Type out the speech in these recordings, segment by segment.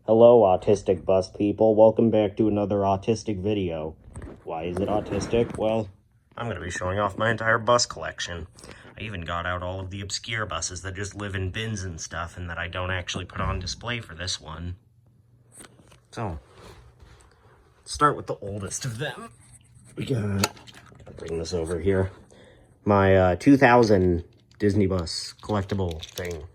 Hello, autistic bus people. Welcome back to another autistic video. Why is it autistic? Well, I'm going to be showing off my entire bus collection. I even got out all of the obscure buses that just live in bins and stuff and that I don't actually put on display for this one. So, let's start with the oldest of them. I'll bring this over here. My 2000 Disney bus collectible thing.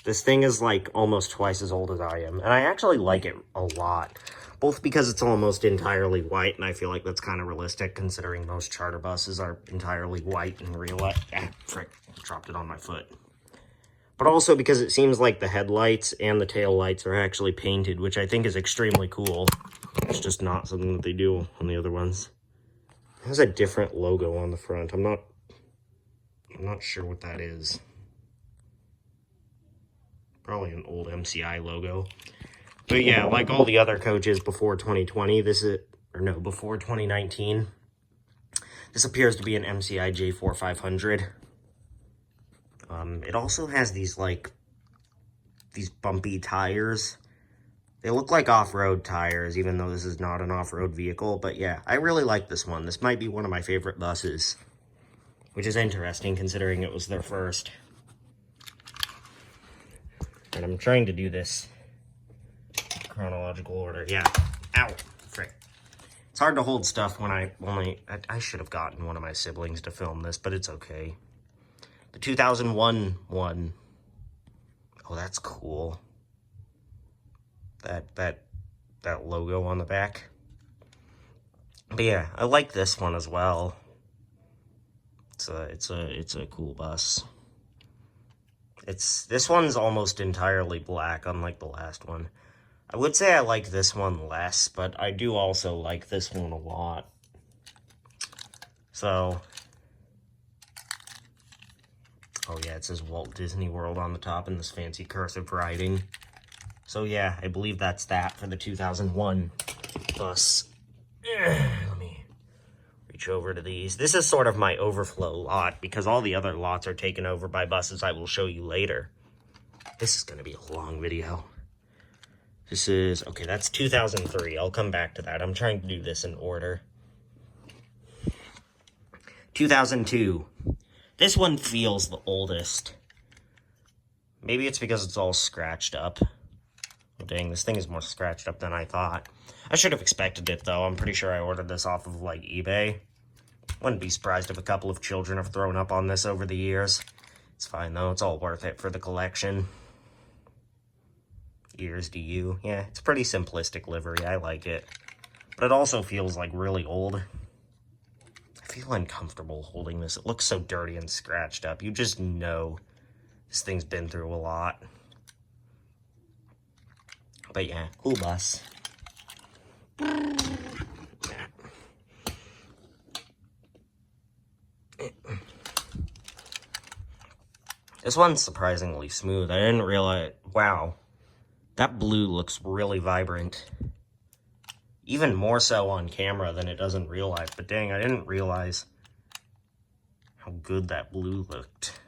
This thing is like almost twice as old as I am, and I actually like it a lot. Both because it's almost entirely white, and I feel like that's kind of realistic considering most charter buses are entirely white in real life. Frick, dropped it on my foot. But also because it seems like the headlights and the tail lights are actually painted, which I think is extremely cool. It's just not something that they do on the other ones. It has a different logo on the front. I'm not sure what that is. Probably an old MCI logo. But yeah, like all the other coaches before 2020, before 2019, this appears to be an MCI J4500. It also has these bumpy tires. They look like off-road tires, even though this is not an off-road vehicle. But yeah, I really like this one. This might be one of my favorite buses, which is interesting considering it was their first. And I'm trying to do this chronological order. Yeah. Ow. Frick. It's hard to hold stuff when I should have gotten one of my siblings to film this, but it's okay. The 2001 one. Oh, that's cool. That logo on the back. But yeah, I like this one as well. It's a cool bus. This one's almost entirely black, unlike the last one. I would say I like this one less, but I do also like this one a lot. So, oh yeah, it says Walt Disney World on the top in this fancy cursive writing. So yeah, I believe that's that for the 2001 bus. Let me reach over to these. This is sort of my overflow lot because all the other lots are taken over by buses I will show you later. This is going to be a long video. This is, okay, that's 2003. I'll come back to that. I'm trying to do this in order. 2002. This one feels the oldest. Maybe it's because it's all scratched up. Oh, dang, this thing is more scratched up than I thought. I should have expected it, though. I'm pretty sure I ordered this off of, like, eBay. Wouldn't be surprised if a couple of children have thrown up on this over the years. It's fine, though. It's all worth it for the collection. Ears to you. Yeah, it's pretty simplistic livery. I like it. But it also feels, like, really old. I feel uncomfortable holding this. It looks so dirty and scratched up. You just know this thing's been through a lot. But yeah, cool bus. This one's surprisingly smooth. I didn't realize... Wow. That blue looks really vibrant. Even more so on camera than it does in real life. But dang, I didn't realize how good that blue looked.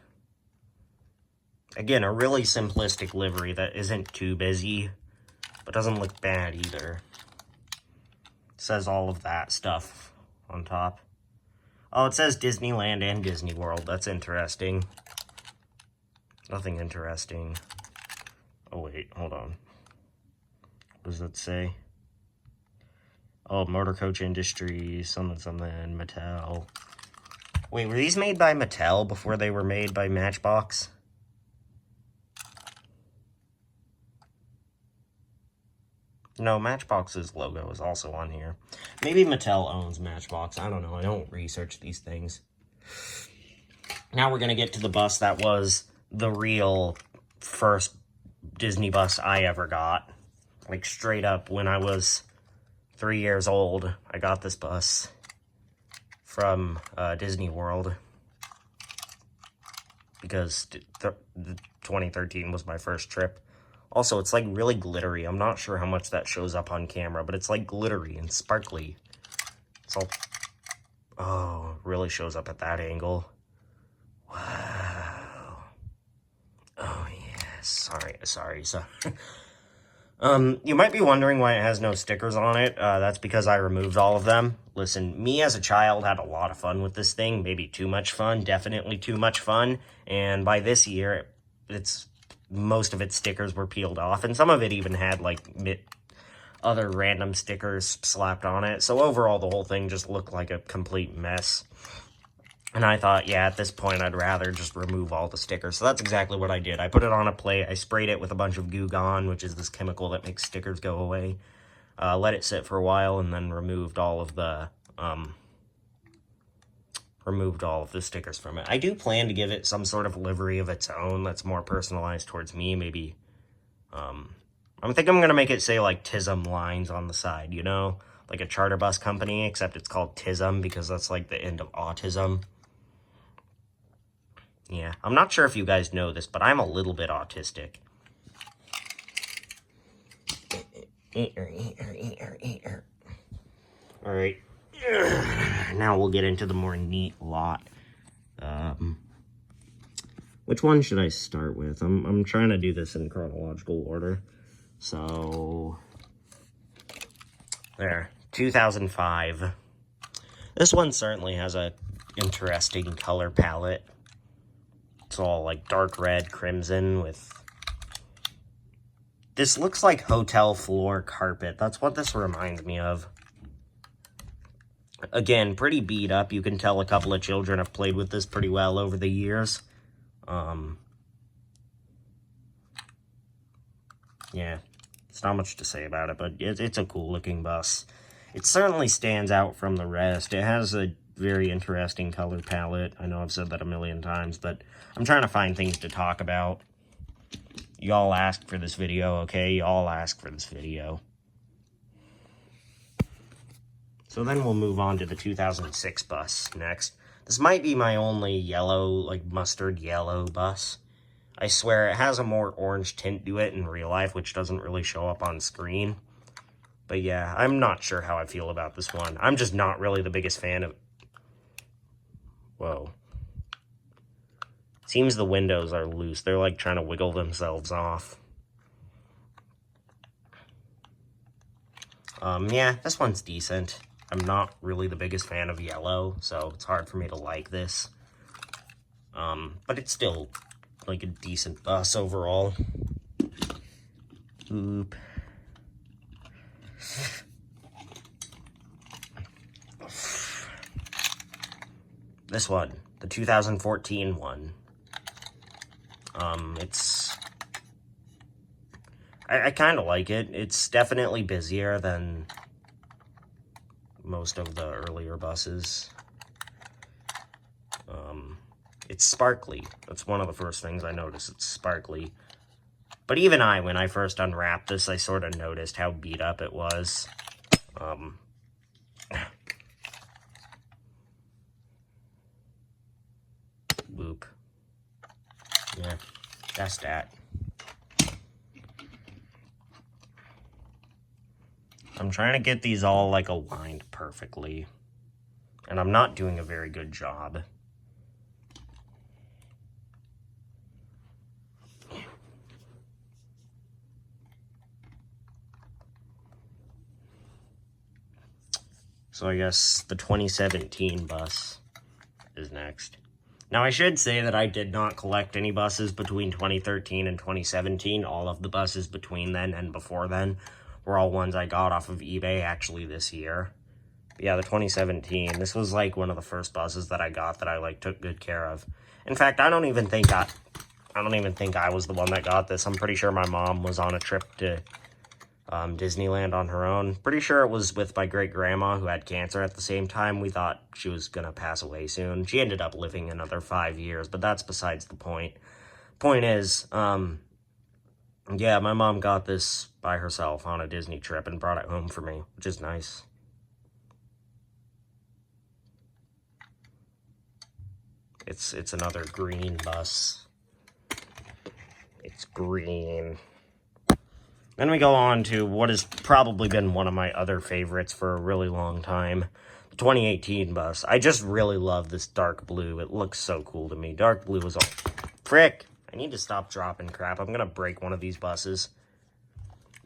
Again, a really simplistic livery that isn't too busy, but doesn't look bad either. It says all of that stuff on top. Oh, it says Disneyland and Disney World. That's interesting. Nothing interesting. Oh, wait, hold on. What does that say? Oh, Motor Coach Industries, something, Mattel. Wait, were these made by Mattel before they were made by Matchbox? No, Matchbox's logo is also on here. Maybe Mattel owns Matchbox. I don't know. I don't research these things. Now we're going to get to the bus that was the real first Disney bus I ever got. Like, straight up, when I was 3 years old, I got this bus from Disney World. Because 2013 was my first trip. Also, it's like really glittery. I'm not sure how much that shows up on camera, but it's like glittery and sparkly. It's all... Oh, it really shows up at that angle. Wow. Oh, yes. Sorry. You might be wondering why it has no stickers on it. That's because I removed all of them. Listen, me as a child had a lot of fun with this thing. Maybe too much fun. Definitely too much fun. And by this year, most of its stickers were peeled off. And some of it even had, like, other random stickers slapped on it. So overall, the whole thing just looked like a complete mess. And I thought, yeah, at this point, I'd rather just remove all the stickers. So that's exactly what I did. I put it on a plate. I sprayed it with a bunch of Goo Gone, which is this chemical that makes stickers go away. Let it sit for a while, and then removed all of the stickers from it. I do plan to give it some sort of livery of its own that's more personalized towards me. Maybe, I think I'm going to make it say, like, TISM lines on the side, you know? Like a charter bus company, except it's called TISM because that's, like, the end of autism. Yeah, I'm not sure if you guys know this, but I'm a little bit autistic. Alright. Now we'll get into the more neat lot. Which one should I start with? I'm trying to do this in chronological order. So, there. 2005. This one certainly has a interesting color palette. It's all like dark red, crimson with... This looks like hotel floor carpet. That's what this reminds me of. Again, pretty beat up. You can tell a couple of children have played with this pretty well over the years. Yeah, it's not much to say about it, but it's a cool looking bus. It certainly stands out from the rest. It has a very interesting color palette. I know I've said that a million times, but I'm trying to find things to talk about. Y'all asked for this video, okay? Y'all asked for this video. So then we'll move on to the 2006 bus next. This might be my only yellow, like mustard yellow bus. I swear it has a more orange tint to it in real life, which doesn't really show up on screen. But yeah, I'm not sure how I feel about this one. I'm just not really the biggest fan of... Whoa. Seems the windows are loose. They're like trying to wiggle themselves off. Yeah, this one's decent. I'm not really the biggest fan of yellow, so it's hard for me to like this. But it's still like a decent bus overall. Oop. This one, the 2014 one. I kind of like it. It's definitely busier than most of the earlier buses. It's sparkly. That's one of the first things I noticed. It's sparkly. But even when I first unwrapped this, I sort of noticed how beat up it was. Whoop. Yeah, that's that. I'm trying to get these all, like, aligned perfectly. And I'm not doing a very good job. So I guess the 2017 bus is next. Now, I should say that I did not collect any buses between 2013 and 2017. All of the buses between then and before then were all ones I got off of eBay actually this year. But yeah, the 2017, this was like one of the first buses that I got that I like took good care of. In fact, I don't even think I was the one that got this. I'm pretty sure my mom was on a trip to Disneyland on her own. Pretty sure it was with my great-grandma who had cancer at the same time. We thought she was gonna pass away soon. She ended up living another 5 years, but that's besides the point. Point is, yeah, my mom got this by herself on a Disney trip and brought it home for me, which is nice. It's another green bus. It's green. Then we go on to what has probably been one of my other favorites for a really long time, the 2018 bus. I just really love this dark blue. It looks so cool to me. Dark blue is all... Frick! I need to stop dropping crap. I'm going to break one of these buses.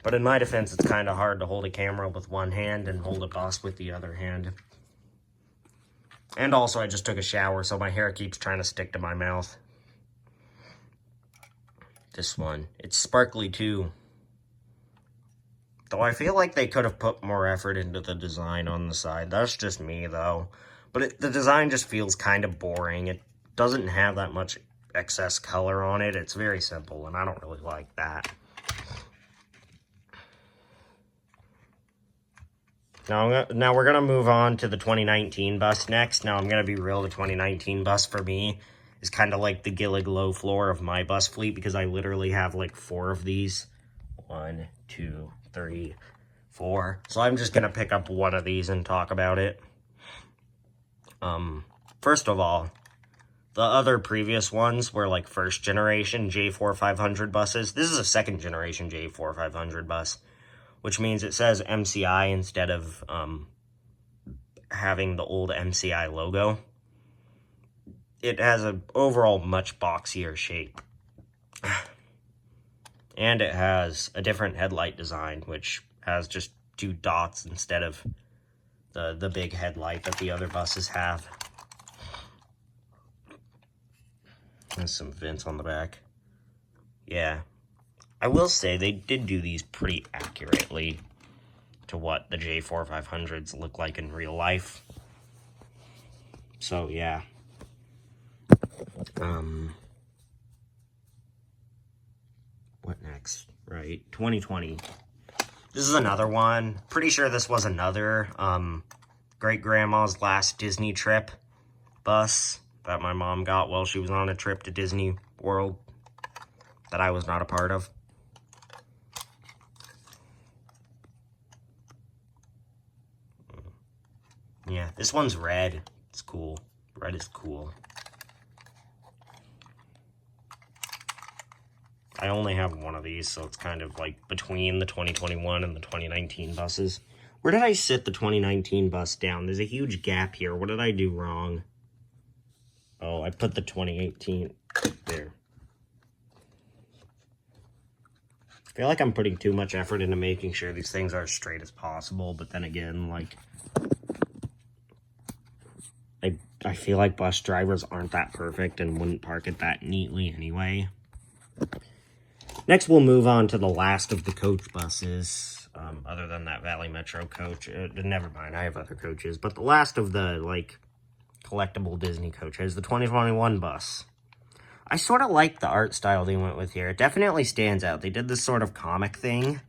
But in my defense, it's kind of hard to hold a camera with one hand and hold a bus with the other hand. And also, I just took a shower, so my hair keeps trying to stick to my mouth. This one. It's sparkly, too. Though I feel like they could have put more effort into the design on the side. That's just me, though. But the design just feels kind of boring. It doesn't have that much excess color on it. It's very simple, and I don't really like that. Now we're going to move on to the 2019 bus next. Now, I'm going to be real, the 2019 bus for me is kind of like the Gillig low floor of my bus fleet, because I literally have like 4 of these. 1, 2, 3, 4. So I'm just going to pick up one of these and talk about it. First of all, the other previous ones were like first generation J4500 buses. This is a second generation J4500 bus, which means it says MCI instead of having the old MCI logo. It has an overall much boxier shape. And it has a different headlight design, which has just 2 dots instead of the big headlight that the other buses have. There's some vents on the back. Yeah. I will say they did do these pretty accurately to what the J4500s look like in real life. So, yeah. What next? Right, 2020. This is another one. Pretty sure this was another great-grandma's last Disney trip bus that my mom got while she was on a trip to Disney World that I was not a part of. Yeah, this one's red. It's cool. Red is cool. I only have one of these, so it's kind of like between the 2021 and the 2019 buses. Where did I sit the 2019 bus down? There's a huge gap here. What did I do wrong? Oh, I put the 2018 there. I feel like I'm putting too much effort into making sure these things are as straight as possible, but then again, like, I feel like bus drivers aren't that perfect and wouldn't park it that neatly anyway. Next, we'll move on to the last of the coach buses, other than that Valley Metro coach. Never mind, I have other coaches. But the last of the, like, collectible Disney coaches, the 2021 bus. I sort of like the art style they went with here. It definitely stands out. They did this sort of comic thing.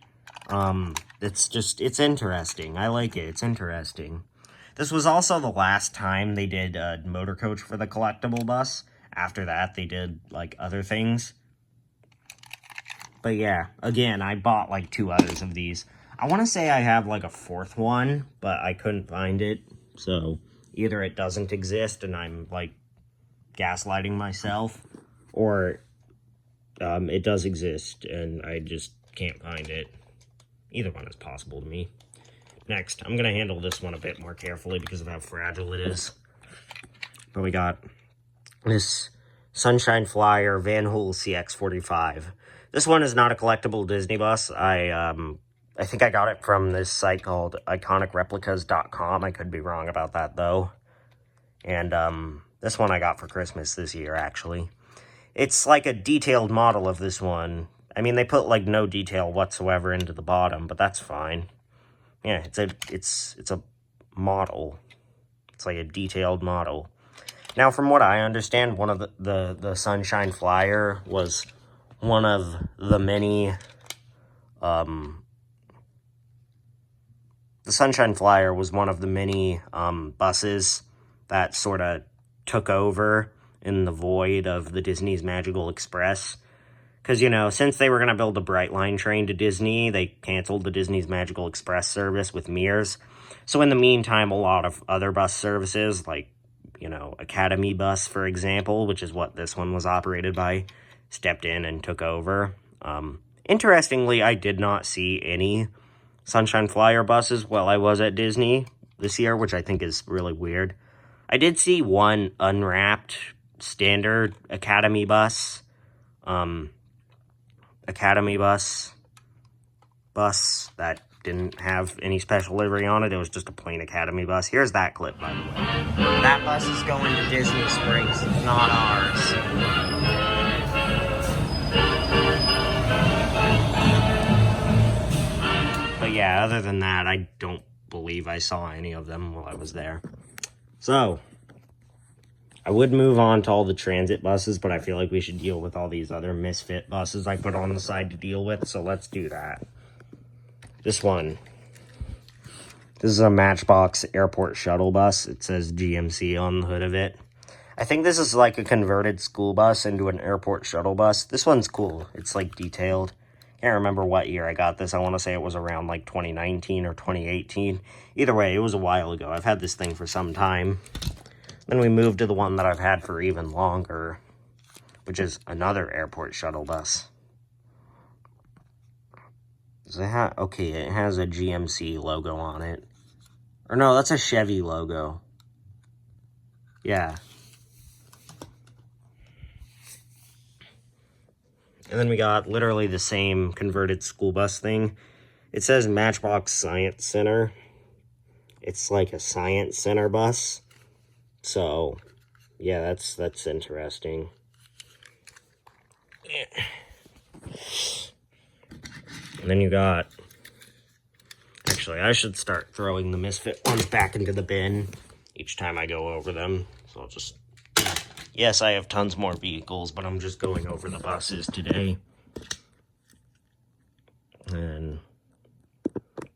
It's interesting. I like it. It's interesting. This was also the last time they did a motor coach for the collectible bus. After that, they did, like, other things. But yeah, again, I bought like 2 others of these. I want to say I have like a 4th one, but I couldn't find it. So either it doesn't exist and I'm like gaslighting myself, or it does exist and I just can't find it. Either one is possible to me. Next, I'm going to handle this one a bit more carefully because of how fragile it is. But we got this Sunshine Flyer Van Hool CX45. This one is not a collectible Disney bus. I think I got it from this site called iconicreplicas.com. I could be wrong about that, though. And this one I got for Christmas this year, actually. It's like a detailed model of this one. I mean, they put like no detail whatsoever into the bottom, but that's fine. Yeah, it's a model. It's like a detailed model. Now, from what I understand, one of the Sunshine Flyer was one of the many, the Sunshine Flyer was one of the many buses that sort of took over in the void of the Disney's Magical Express. Because, you know, since they were going to build a Brightline train to Disney, they canceled the Disney's Magical Express service with Mears. So in the meantime, a lot of other bus services, like, you know, Academy Bus, for example, which is what this one was operated by, stepped in and took over. Interestingly, I did not see any Sunshine Flyer buses while I was at Disney this year, which I think is really weird. I did see one unwrapped standard Academy Bus bus that didn't have any special livery on it. It was just a plain Academy bus. Here's that clip, by the way. That bus is going to Disney Springs. It's not ours. But yeah, other than that, I don't believe I saw any of them while I was there. So, I would move on to all the transit buses, but I feel like we should deal with all these other misfit buses I put on the side to deal with, so let's do that. This one. This is a Matchbox airport shuttle bus. It says GMC on the hood of it. I think this is like a converted school bus into an airport shuttle bus. This one's cool. It's like detailed. Can't remember what year I got this. I want to say it was around like 2019 or 2018. Either way, it was a while ago. I've had this thing for some time. Then we moved to the one that I've had for even longer, which is another airport shuttle bus. Does it have, okay, it has a GMC logo on it. Or no, that's a Chevy logo. Yeah. And then we got literally the same converted school bus thing. It says Matchbox Science Center. It's like a science center bus. So, yeah, that's interesting. And then you got... Actually, I should start throwing the misfit ones back into the bin each time I go over them. So I'll just... Yes, I have tons more vehicles, but I'm just going over the buses today. And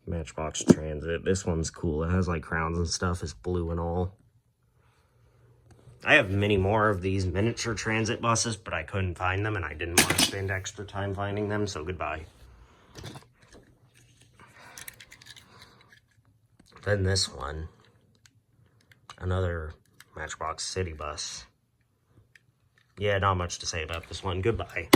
Matchbox Transit. This one's cool. It has like crowns and stuff. It's blue and all. I have many more of these miniature transit buses, but I couldn't find them, and I didn't want to spend extra time finding them, so goodbye. Then this one. Another Matchbox City bus. Yeah, not much to say about this one. Goodbye.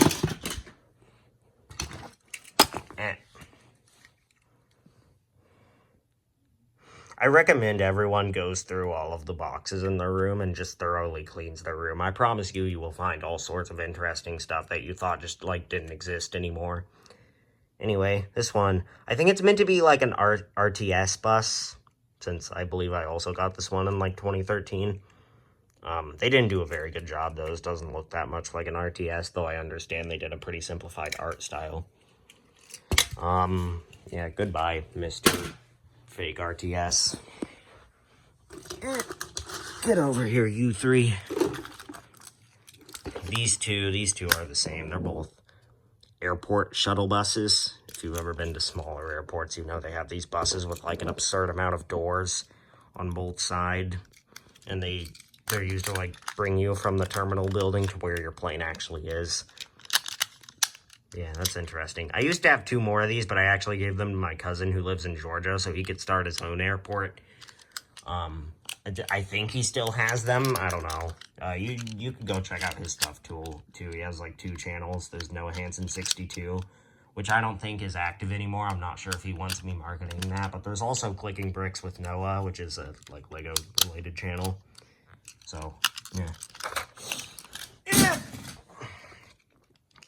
I recommend everyone goes through all of the boxes in their room and just thoroughly cleans their room. I promise you, you will find all sorts of interesting stuff that you thought just, like, didn't exist anymore. Anyway, this one, I think it's meant to be like an RTS bus, since I believe I also got this one in, like, 2013. They didn't do a very good job, though. This doesn't look that much like an RTS, though I understand they did a pretty simplified art style. Yeah, goodbye, Mr. Fake RTS. Get over here, you three. These two are the same. They're both airport shuttle buses. If you've ever been to smaller airports, you know they have these buses with like an absurd amount of doors on both sides. And they're used to like bring you from the terminal building to where your plane actually is. Yeah, that's interesting. I used to have 2 more of these, but I actually gave them to my cousin who lives in Georgia so he could start his own airport. I think he still has them. I don't know. You can go check out his stuff too. He has like 2 channels. There's Noah Hansen 62, which I don't think is active anymore. I'm not sure if he wants me marketing that, but there's also Clicking Bricks with Noah, which is a like Lego related channel. So, yeah.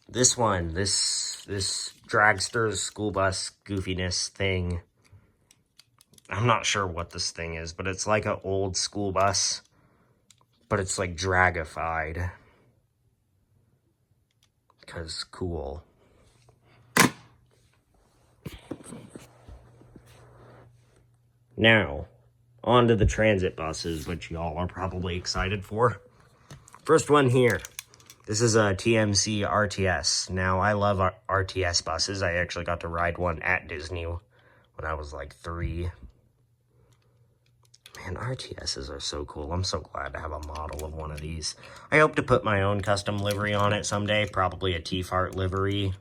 This one, this dragster's school bus goofiness thing. I'm not sure what this thing is, but it's like an old school bus, but it's like dragified. Because cool. Now, on to the transit buses, which y'all are probably excited for. First one here. This is a TMC RTS. Now, I love RTS buses. I actually got to ride one at Disney when I was like 3. Man, RTSs are so cool. I'm so glad to have a model of one of these. I hope to put my own custom livery on it someday. Probably a T-Fart livery.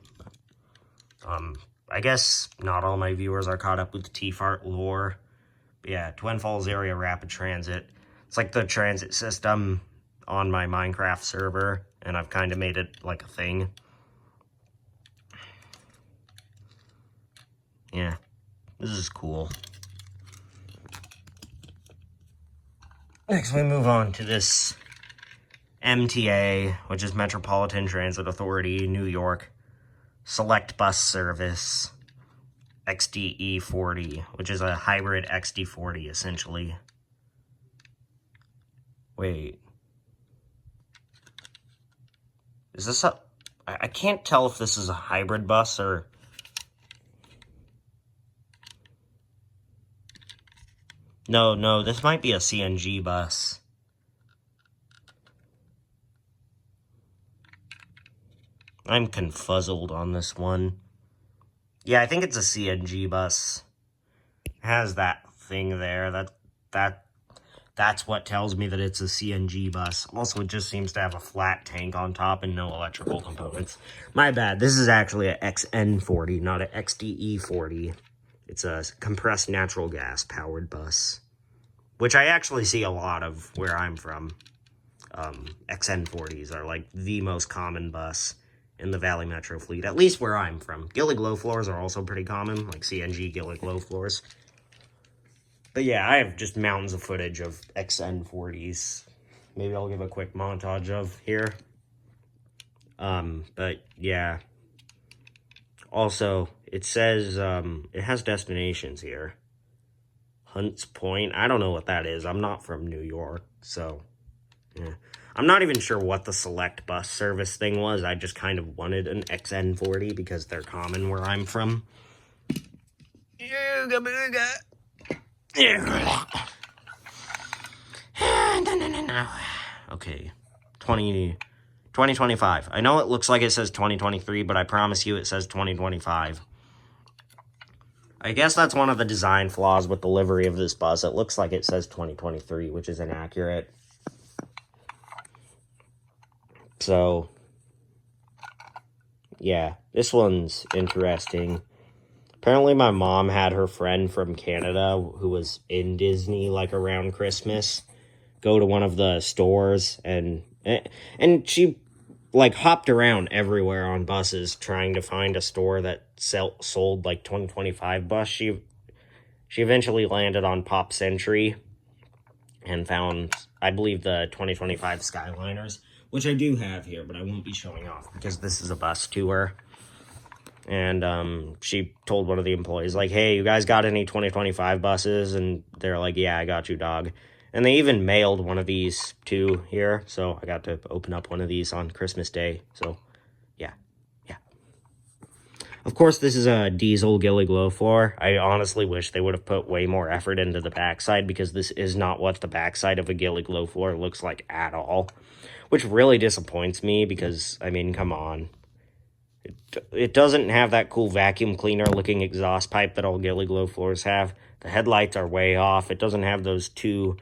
I guess not all my viewers are caught up with the T-Fart lore. But yeah, Twin Falls Area Rapid Transit. It's like the transit system on my Minecraft server, and I've kind of made it like a thing. Yeah, this is cool. Next, we move on to this MTA, which is Metropolitan Transit Authority, New York, Select Bus Service. XDE40, which is a hybrid XD40, essentially. Wait. Is this a... I can't tell if this is a hybrid bus or... No, this might be a CNG bus. I'm confuzzled on this one. Yeah, I think it's a CNG bus. It has that thing there. That's what tells me that it's a CNG bus. Also, it just seems to have a flat tank on top and no electrical components. My bad. This is actually a XN40, not a XDE40. It's a compressed natural gas powered bus, which I actually see a lot of where I'm from. XN40s are like the most common bus in the Valley Metro fleet, at least where I'm from. Gillig low floors are also pretty common, like CNG Gillig low floors. But yeah, I have just mountains of footage of XN40s. Maybe I'll give a quick montage of here. But yeah. Also, it says, it has destinations here. Hunts Point. I don't know what that is. I'm not from New York, so yeah. I'm not even sure what the select bus service thing was. I just kind of wanted an XN40 because they're common where I'm from. Okay. 2025. I know it looks like it says 2023, but I promise you it says 2025. I guess that's one of the design flaws with the livery of this bus. It looks like it says 2023, which is inaccurate. So, yeah, this one's interesting. Apparently my mom had her friend from Canada who was in Disney, like, around Christmas, go to one of the stores, and she, like, hopped around everywhere on buses trying to find a store that sold, like, 2025 bus. She eventually landed on Pop Century and found, I believe, the 2025 Skyliners, which I do have here, but I won't be showing off because this is a bus tour. And she told one of the employees, like, hey, you guys got any 2025 buses? And they're like, yeah, I got you, dog. And they even mailed one of these too here, so I got to open up one of these on Christmas Day. So, yeah. Of course, this is a diesel Gillig low floor. I honestly wish they would have put way more effort into the backside because this is not what the backside of a Gillig low floor looks like at all. Which really disappoints me because, I mean, come on. It doesn't have that cool vacuum cleaner looking exhaust pipe that all Gillig low floors have. The headlights are way off. It doesn't have those two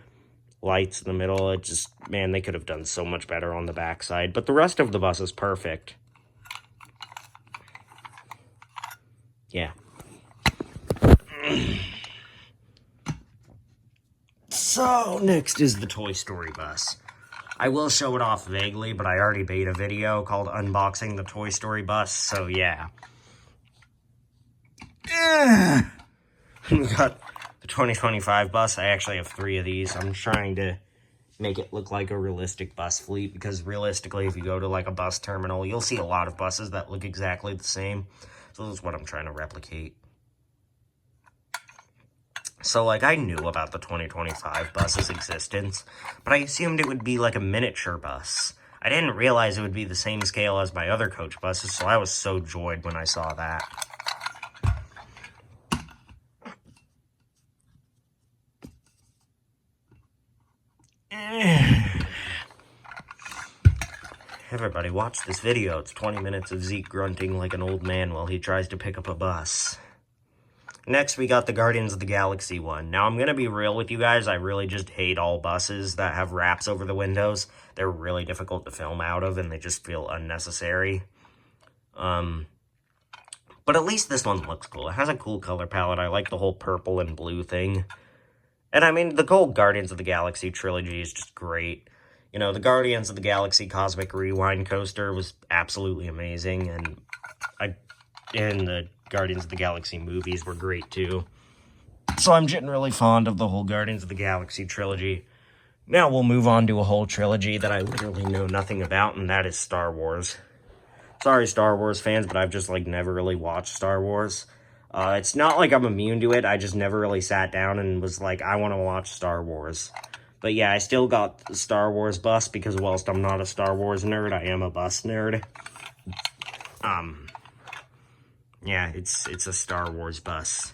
lights in the middle. It just, man, they could have done so much better on the backside. But the rest of the bus is perfect. Yeah. So, next is the Toy Story bus. I will show it off vaguely, but I already made a video called Unboxing the Toy Story Bus, so yeah. We got the 2025 bus. I actually have 3 of these. I'm trying to make it look like a realistic bus fleet, because realistically, if you go to like a bus terminal, you'll see a lot of buses that look exactly the same. So this is what I'm trying to replicate. So, like, I knew about the 2025 bus's existence, but I assumed it would be like a miniature bus. I didn't realize it would be the same scale as my other coach buses, so I was so joyed when I saw that. Everybody, watch this video. It's 20 minutes of Zeke grunting like an old man while he tries to pick up a bus. Next, we got the Guardians of the Galaxy one. Now, I'm going to be real with you guys. I really just hate all buses that have wraps over the windows. They're really difficult to film out of, and they just feel unnecessary. But at least this one looks cool. It has a cool color palette. I like the whole purple and blue thing. And, I mean, the whole Guardians of the Galaxy trilogy is just great. You know, the Guardians of the Galaxy Cosmic Rewind coaster was absolutely amazing, and the Guardians of the Galaxy movies were great too. So I'm getting really fond of the whole Guardians of the Galaxy trilogy. Now we'll move on to a whole trilogy that I literally know nothing about, and that is Star Wars. Sorry, Star Wars fans, but I've just, like, never really watched Star Wars. It's not like I'm immune to it. I just never really sat down and was like, I want to watch Star Wars. But yeah, I still got the Star Wars bus because whilst I'm not a Star Wars nerd, I am a bus nerd. Yeah, it's a Star Wars bus.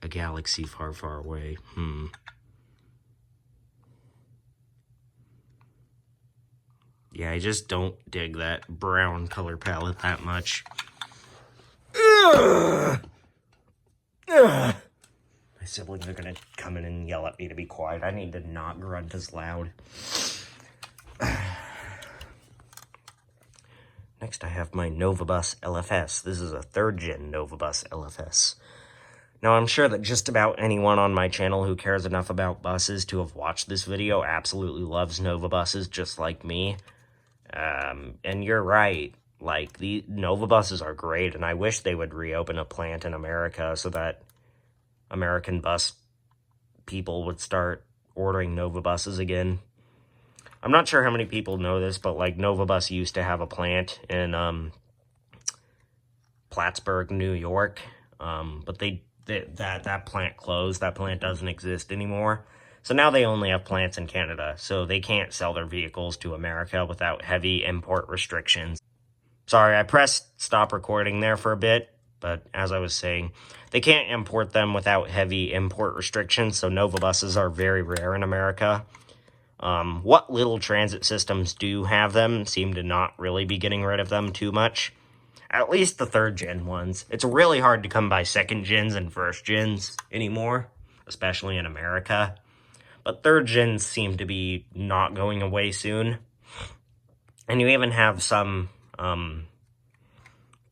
A galaxy far, far away. Yeah, I just don't dig that brown color palette that much. Ugh. Ugh. My siblings are gonna come in and yell at me to be quiet. I need to not grunt as loud. Next, I have my Novabus LFS. This is a 3rd gen Novabus LFS. Now, I'm sure that just about anyone on my channel who cares enough about buses to have watched this video absolutely loves Novabuses just like me. And you're right. Like, the Novabuses are great, and I wish they would reopen a plant in America so that American bus people would start ordering Novabuses again. I'm not sure how many people know this, but, like, Novabus used to have a plant in, Plattsburgh, New York. But that plant closed. That plant doesn't exist anymore. So now they only have plants in Canada, so they can't sell their vehicles to America without heavy import restrictions. Sorry, I pressed stop recording there for a bit, but as I was saying, they can't import them without heavy import restrictions, so Novabuses are very rare in America. What little transit systems do have them seem to not really be getting rid of them too much. At least the 3rd gen ones. It's really hard to come by 2nd gens and 1st gens anymore, especially in America. But 3rd gens seem to be not going away soon. And you even have some,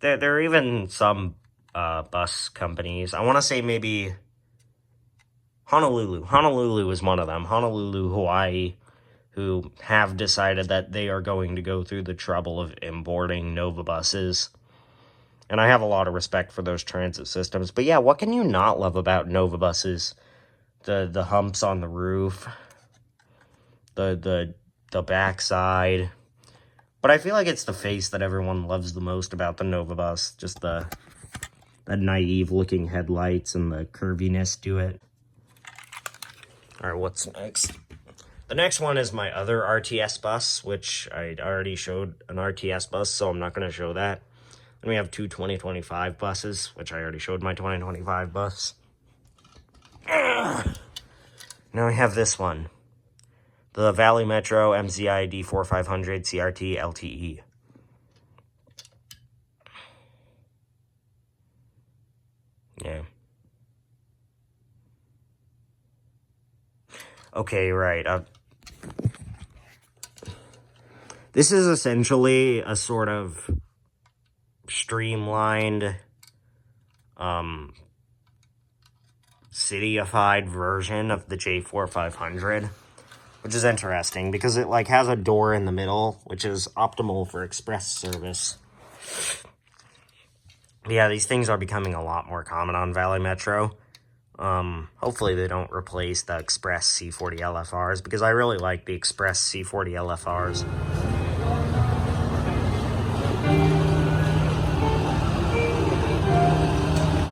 there are even some bus companies. I want to say maybe Honolulu. Honolulu is one of them. Honolulu, Hawaii, who have decided that they are going to go through the trouble of importing Novabuses. And I have a lot of respect for those transit systems. But yeah, what can you not love about Novabuses? The humps on the roof, the backside. But I feel like it's the face that everyone loves the most about the Novabus. Just the naive looking headlights and the curviness to it. All right, what's next? The next one is my other RTS bus, which I already showed an RTS bus, so I'm not going to show that. Then we have 2 2025 buses, which I already showed my 2025 bus. Now we have this one. The Valley Metro MZI D4500 CRT LTE. Yeah. Okay, right. This is essentially a sort of streamlined, cityified version of the J4500, which is interesting because it like has a door in the middle, which is optimal for express service. Yeah, these things are becoming a lot more common on Valley Metro. Hopefully they don't replace the Express C40 LFRs because I really like the Express C40 LFRs.